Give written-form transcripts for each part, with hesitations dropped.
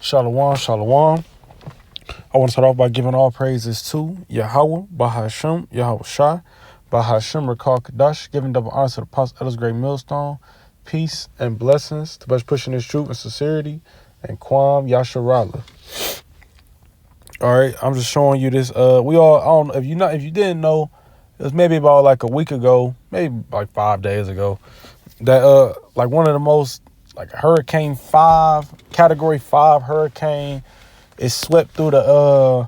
Shalom, shalom. I want to start off by giving all praises to Yahweh, Bahashem, Yahweh Shai, Bahashem, Rakal Kadash, giving double honor to the Apostle Ellis Great Millstone, peace and blessings to best pushing this truth and sincerity, and Kwam Yasharala. All right, I'm just showing you this. I don't know if you didn't know, it was maybe about like a week ago, maybe like 5 days ago, that like one of the most like Hurricane 5, Category 5 hurricane. It swept through the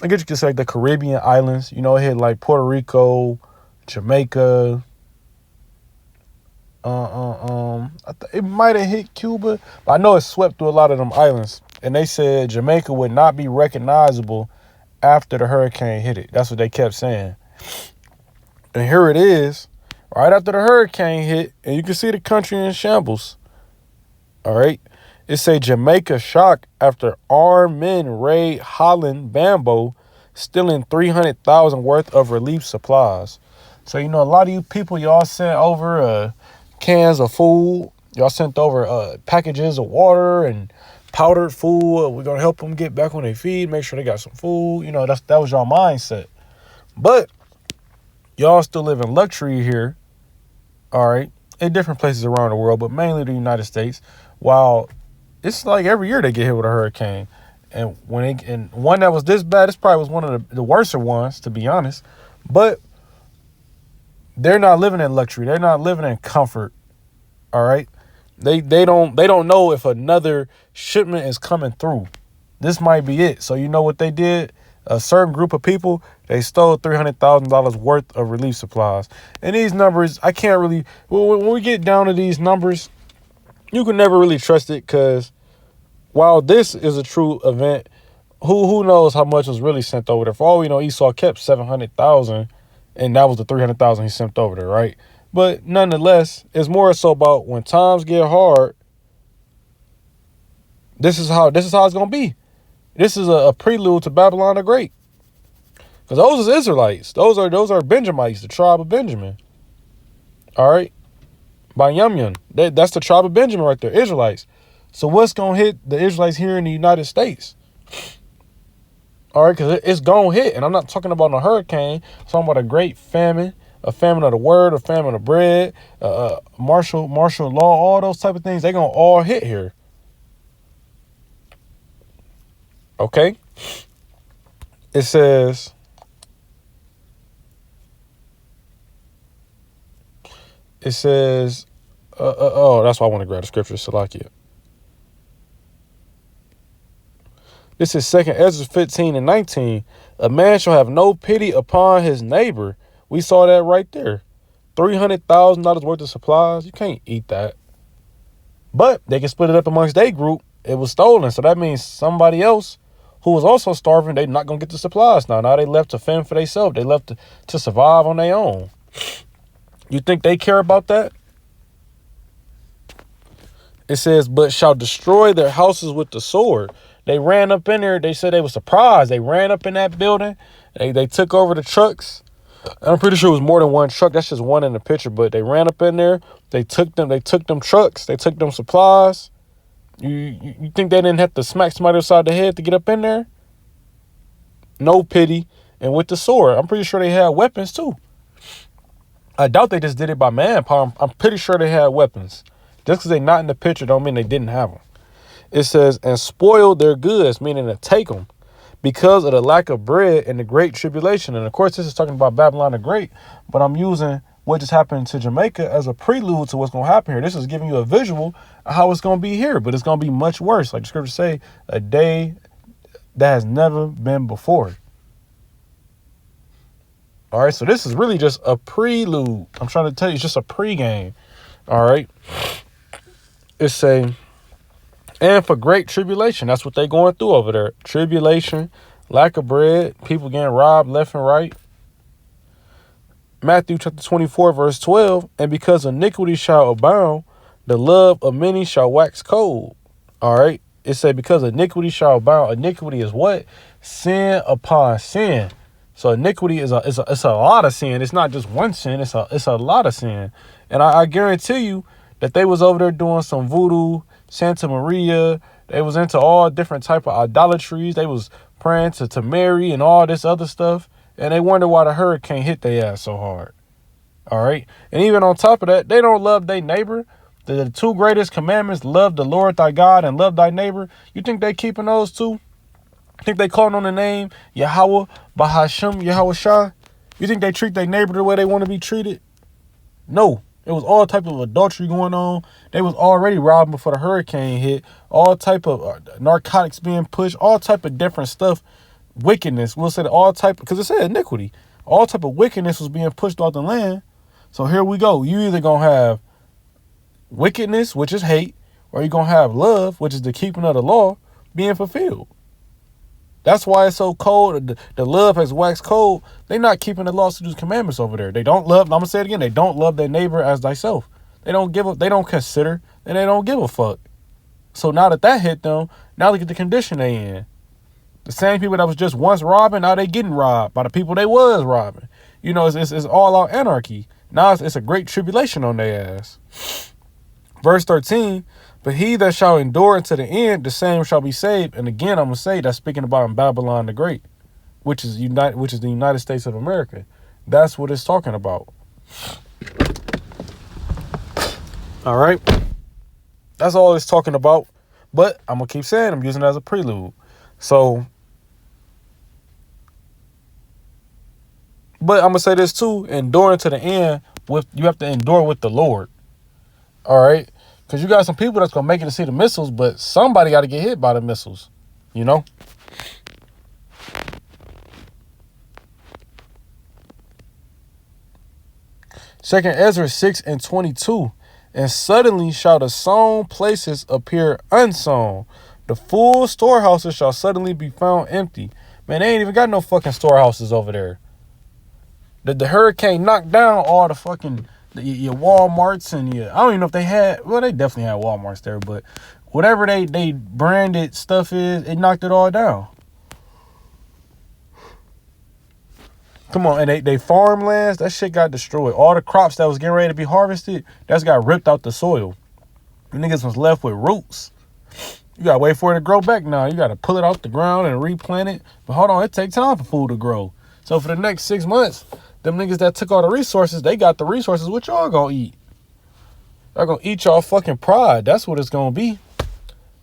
I guess you could say like the Caribbean islands. You know, it hit like Puerto Rico, Jamaica. It might have hit Cuba, but I know it swept through a lot of them islands. And they said Jamaica would not be recognizable after the hurricane hit it. That's what they kept saying. And here it is, right after the hurricane hit, and you can see the country in shambles. All right. It say Jamaica shocked after armed men raid Holland Bamboo, stealing $300,000 worth of relief supplies. So, you know, a lot of you people, y'all sent over cans of food. Y'all sent over packages of water and powdered food. We're going to help them get back on their feet, make sure they got some food. You know, that was y'all mindset. But y'all still live in luxury here, all right, in different places around the world, but mainly the United States, while it's like every year they get hit with a hurricane. And one that was this bad, this probably was one of the worser ones, to be honest. But they're not living in luxury. They're not living in comfort. All right. They don't know if another shipment is coming through. This might be it. So you know what they did? A certain group of people, they stole $300,000 worth of relief supplies. And these numbers, I can't really, when we get down to these numbers, you can never really trust it, because while this is a true event, who knows how much was really sent over there? For all we know, Esau kept $700,000, and that was the $300,000 he sent over there, right? But nonetheless, it's more so about when times get hard. This is how it's gonna be. This is a prelude to Babylon the Great, because those are Israelites. Those are Benjamites, the tribe of Benjamin. All right. By Yum. That's the tribe of Benjamin right there, Israelites. So what's going to hit the Israelites here in the United States? All right, because it's going to hit. And I'm not talking about a hurricane. I'm talking about a great famine, a famine of the word, a famine of bread, martial law, all those type of things. They're going to all hit here. Okay? It says... that's why I want to grab the scripture, Salakia. This is 2 Ezra 15 and 19. A man shall have no pity upon his neighbor. We saw that right there. $300,000 worth of supplies. You can't eat that. But they can split it up amongst their group. It was stolen. So that means somebody else who was also starving, they're not going to get the supplies now. Now they left to fend for themselves. They left to survive on their own. You think they care about that? It says, but shall destroy their houses with the sword. They ran up in there. They said they were surprised. They ran up in that building. They took over the trucks. I'm pretty sure it was more than one truck. That's just one in the picture. But they ran up in there. They took them trucks. They took them supplies. You think they didn't have to smack somebody upside the head to get up in there? No pity. And with the sword, I'm pretty sure they had weapons too. I doubt they just did it by manpower. I'm pretty sure they had weapons. Just because they're not in the picture don't mean they didn't have them. It says, and spoil their goods, meaning to take them, because of the lack of bread and the great tribulation. And of course, this is talking about Babylon the Great, but I'm using what just happened to Jamaica as a prelude to what's going to happen here. This is giving you a visual of how it's going to be here, but it's going to be much worse. Like the scriptures say, a day that has never been before. All right, so this is really just a prelude. I'm trying to tell you, it's just a pregame. All right. It's saying, and for great tribulation. That's what they're going through over there. Tribulation, lack of bread, people getting robbed left and right. Matthew chapter 24, verse 12. And because iniquity shall abound, the love of many shall wax cold. All right. It said, because iniquity shall abound. Iniquity is what? Sin upon sin. So iniquity is a lot of sin. It's not just one sin. It's a lot of sin. And I guarantee you, that they was over there doing some voodoo, Santa Maria. They was into all different type of idolatries. They was praying to Mary and all this other stuff. And they wonder why the hurricane hit their ass so hard. All right. And even on top of that, they don't love their neighbor. The two greatest commandments, love the Lord thy God and love thy neighbor. You think they keeping those two? You think they calling on the name Yahweh, Bahashem, Yahweh Shah? You think they treat their neighbor the way they want to be treated? No. It was all type of adultery going on. They was already robbing before the hurricane hit. All type of narcotics being pushed. All type of different stuff. Wickedness. We'll say all type, because it said iniquity. All type of wickedness was being pushed off the land. So here we go. You either going to have wickedness, which is hate, or you're going to have love, which is the keeping of the law, being fulfilled. That's why it's so cold. The love has waxed cold. They're not keeping the laws, statutes, commandments over there. They don't love, I'm going to say it again, they don't love their neighbor as thyself. They don't consider, and they don't give a fuck. So now that hit them, now look at the condition they in. The same people that was just once robbing, now they getting robbed by the people they was robbing. You know, it's all out anarchy. Now it's a great tribulation on their ass. Verse 13, but he that shall endure unto the end, the same shall be saved. And again, I'm going to say that's speaking about in Babylon the Great, which is the United States of America. That's what it's talking about. All right. That's all it's talking about. But I'm going to keep saying I'm using it as a prelude. So, but I'm going to say this too, enduring to the end, you have to endure with the Lord. All right. Because you got some people that's going to make it to see the missiles, but somebody got to get hit by the missiles, you know? Second Ezra 6:22, and suddenly shall the sown places appear unsown. The full storehouses shall suddenly be found empty. Man, they ain't even got no fucking storehouses over there. The hurricane knocked down all the fucking your Walmarts and I don't even know if they had, well, they definitely had Walmarts there, but whatever they branded stuff is, it knocked it all down. Come on, and they farmlands, that shit got destroyed. All the crops that was getting ready to be harvested, that's got ripped out the soil. You niggas was left with roots. You gotta wait for it to grow back now. You gotta pull it off the ground and replant it. But hold on, it takes time for food to grow. So for the next 6 months, them niggas that took all the resources, they got the resources. What y'all gonna eat? Y'all gonna eat y'all fucking pride. That's what it's gonna be.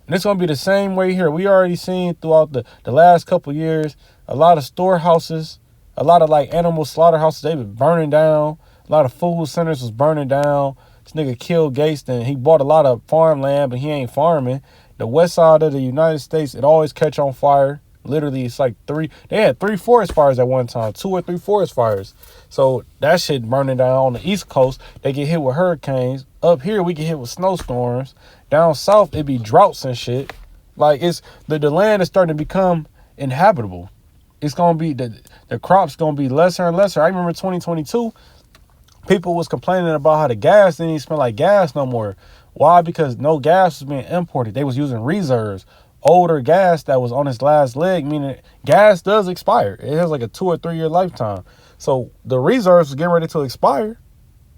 And it's gonna be the same way here. We already seen throughout the last couple years, a lot of storehouses, a lot of like animal slaughterhouses, they been burning down. A lot of food centers was burning down. This nigga killed Gates, and he bought a lot of farmland, but he ain't farming. The west side of the United States, it always catch on fire. Literally, it's like they had 3 forest fires at one time, 2 or 3 forest fires. So that shit burning down on the East Coast. They get hit with hurricanes. Up here, we get hit with snowstorms. Down south, it be droughts and shit. Like, it's the land is starting to become inhabitable. It's going to be, the crops going to be lesser and lesser. I remember 2022, people was complaining about how the gas didn't even smell like gas no more. Why? Because no gas was being imported. They was using reserves. Older gas that was on its last leg, meaning gas does expire. It has like a 2 or 3 year lifetime. So the reserves was getting ready to expire.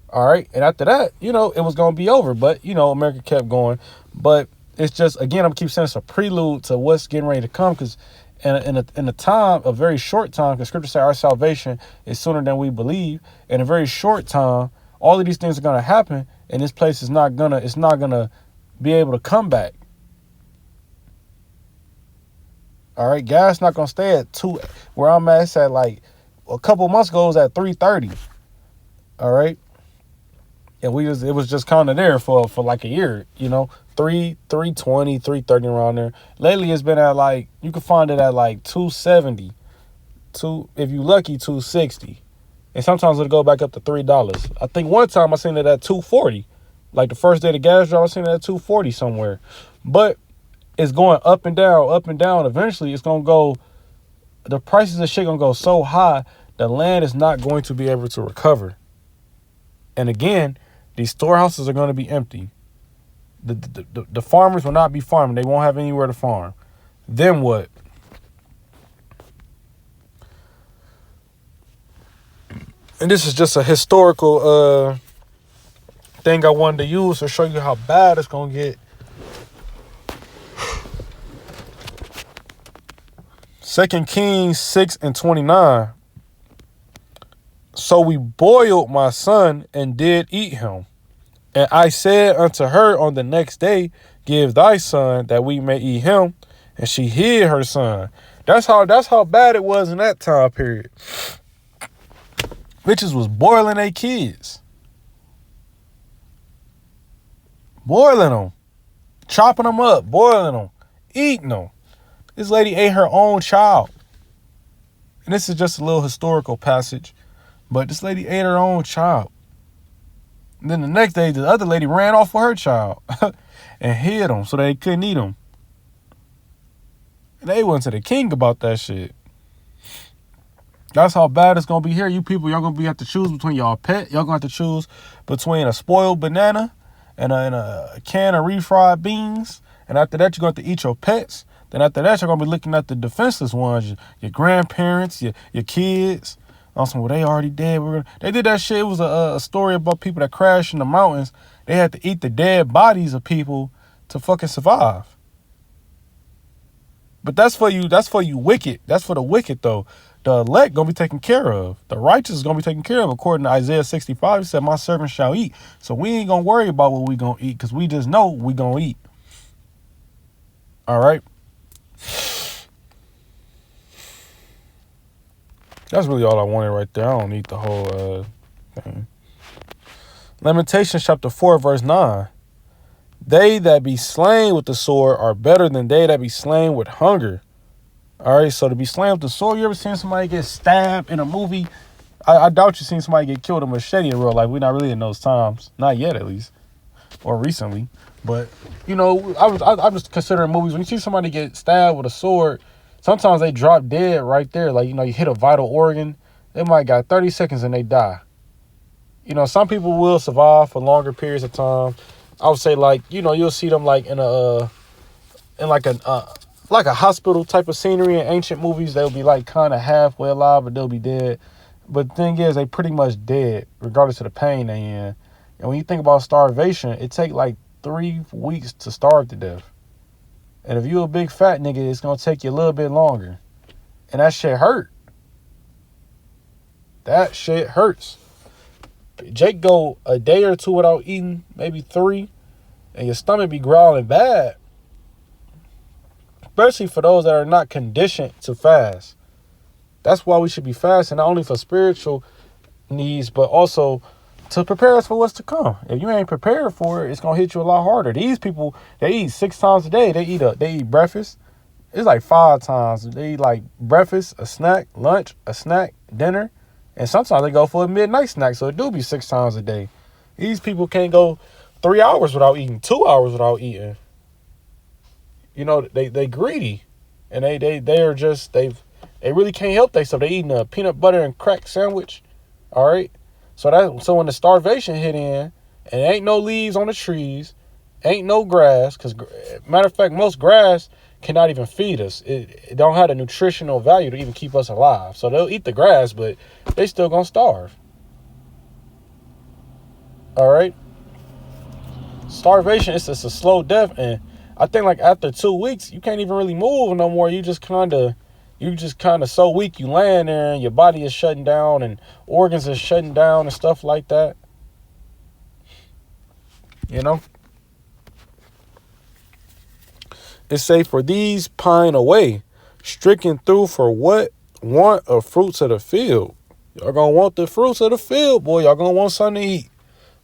All right. And after that, you know, it was going to be over. But, you know, America kept going. But it's just, again, I'm keep saying it's a prelude to what's getting ready to come. Because in a time, a very short time, because scripture says our salvation is sooner than we believe. In a very short time, all of these things are going to happen. And this place is not going to be able to come back. All right, gas not gonna stay at 2. Where I'm at, it's at like a couple months ago, it was at 3.30. All right, and it was just kind of there for like a year, you know, 3.20, 3.30 around there. Lately, it's been at like, you can find it at like 2.70, if you lucky, 2.60, and sometimes it'll go back up to $3. I think one time I seen it at 2.40, like the first day the gas drop, I seen it at 2.40 somewhere, but it's going up and down, up and down. Eventually, it's going to go, the prices of shit going to go so high, the land is not going to be able to recover. And again, these storehouses are going to be empty. The farmers will not be farming. They won't have anywhere to farm. Then what? And this is just a historical thing I wanted to use to show you how bad it's gonna get. 2 Kings 6:29. So we boiled my son and did eat him. And I said unto her on the next day, give thy son that we may eat him. And she hid her son. That's how bad it was in that time period. Bitches was boiling their kids. Boiling them. Chopping them up. Boiling them. Eating them. This lady ate her own child. And this is just a little historical passage. But this lady ate her own child. And then the next day, the other lady ran off with her child and hid them so they couldn't eat them. And they went to the king about that shit. That's how bad it's going to be here. You people, y'all going to have to choose between y'all pet. Y'all going to have to choose between a spoiled banana and a can of refried beans. And after that, you're going to have to eat your pets. Then after that, you're going to be looking at the defenseless ones, your grandparents, your kids. Also, well, they already dead. They did that shit. It was a story about people that crashed in the mountains. They had to eat the dead bodies of people to fucking survive. But that's for you. That's for you wicked. That's for the wicked, though. The elect going to be taken care of. The righteous is going to be taken care of. According to Isaiah 65, it said, my servant shall eat. So we ain't going to worry about what we going to eat because we just know we going to eat. All right? That's really all I wanted right there. I don't need the whole thing. Lamentations chapter 4, verse 9. They that be slain with the sword are better than they that be slain with hunger. All right, so to be slain with the sword, you ever seen somebody get stabbed in a movie? I doubt you've seen somebody get killed with a machete in real life. We're not really in those times. Not yet, at least. Or recently. But, you know, I'm just considering movies. When you see somebody get stabbed with a sword, sometimes they drop dead right there. Like, you know, you hit a vital organ. They might got 30 seconds and they die. You know, some people will survive for longer periods of time. I would say, like, you know, you'll see them like in a hospital type of scenery in ancient movies. They'll be like kind of halfway alive, but they'll be dead. But the thing is, they pretty much dead, regardless of the pain they in. And when you think about starvation, it take like 3 weeks to starve to death. And if you a big fat nigga, it's gonna take you a little bit longer. And that shit hurt. That shit hurts. Jake go a day or two without eating, maybe 3, and your stomach be growling bad. Especially for those that are not conditioned to fast. That's why we should be fasting, not only for spiritual needs, but also to prepare us for what's to come. If you ain't prepared for it, it's gonna hit you a lot harder. These people, they eat 6 times a day. They eat breakfast. It's like 5 times. They eat like breakfast, a snack, lunch, a snack, dinner, and sometimes they go for a midnight snack. So it do be 6 times a day. These people can't go 3 hours without eating, 2 hours without eating. You know, they greedy, and they are just they really can't help themselves. They eating a peanut butter and crack sandwich. All right. So when the starvation hit in, and ain't no leaves on the trees, ain't no grass, because matter of fact, most grass cannot even feed us. It don't have the nutritional value to even keep us alive. So they'll eat the grass, but they still gonna starve. All right. Starvation is just a slow death, and I think like after 2 weeks, you can't even really move no more. You just kind of so weak. You laying there and your body is shutting down and organs are shutting down and stuff like that. You know? It say, for these pine away, stricken through for what? Want of fruits of the field. Y'all gonna want the fruits of the field, boy. Y'all gonna want something to eat.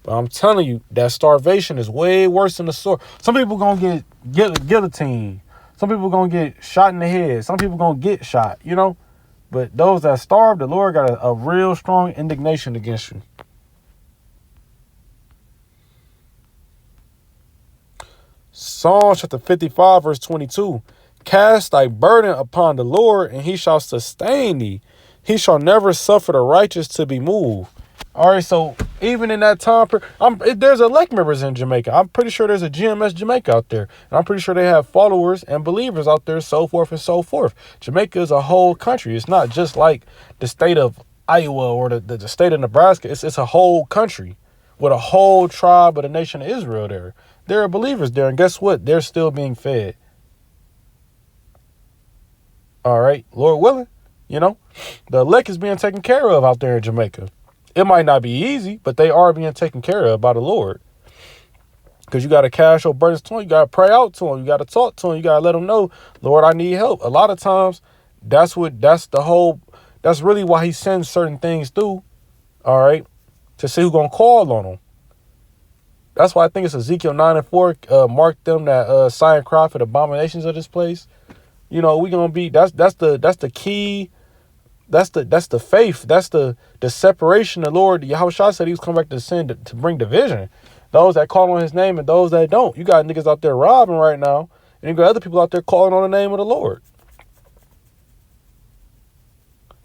But I'm telling you, that starvation is way worse than the sword. Some people gonna get guillotine. Some people gonna get shot in the head. Some people gonna get shot, you know. But those that starve, the Lord got a real strong indignation against you. Psalm chapter 55, verse 22. Cast thy burden upon the Lord, and he shall sustain thee. He shall never suffer the righteous to be moved. All right, so even in that time, there's elect members in Jamaica. I'm pretty sure there's a GMS Jamaica out there. And I'm pretty sure they have followers and believers out there, so forth and so forth. Jamaica is a whole country. It's not just like the state of Iowa or the state of Nebraska. It's a whole country with a whole tribe of the nation of Israel there. There are believers there, and guess what? They're still being fed. All right, Lord willing, the elect is being taken care of out there in Jamaica. It might not be easy, but they are being taken care of by the Lord. Because you got to cast your burdens to him. You got to pray out to him. You got to talk to him. You got to let him know, Lord, I need help. A lot of times, that's really why he sends certain things through, all right, to see who's going to call on him. That's why I think it's Ezekiel 9:4, mark them that sigh and cry for the abominations of this place. We going to be, that's the key. That's the faith. That's the separation. The Lord, Yahushua said he was coming back to sin to bring division. Those that call on his name and those that don't. You got niggas out there robbing right now, and you got other people out there calling on the name of the Lord.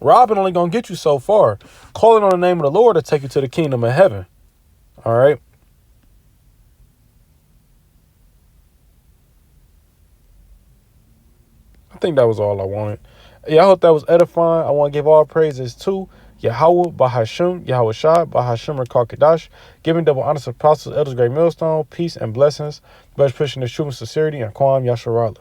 Robbing only gonna get you so far. Calling on the name of the Lord to take you to the kingdom of heaven. All right. I think that was all I wanted. Yeah, I hope that was edifying. I want to give all praises to Yahweh, Bahashim, Yahweh Shah, Bahashim, Rakal Kadash, giving double honors to apostles, elders, great millstone, peace and blessings, best pushing the truth and sincerity, and Kwam Yasharala.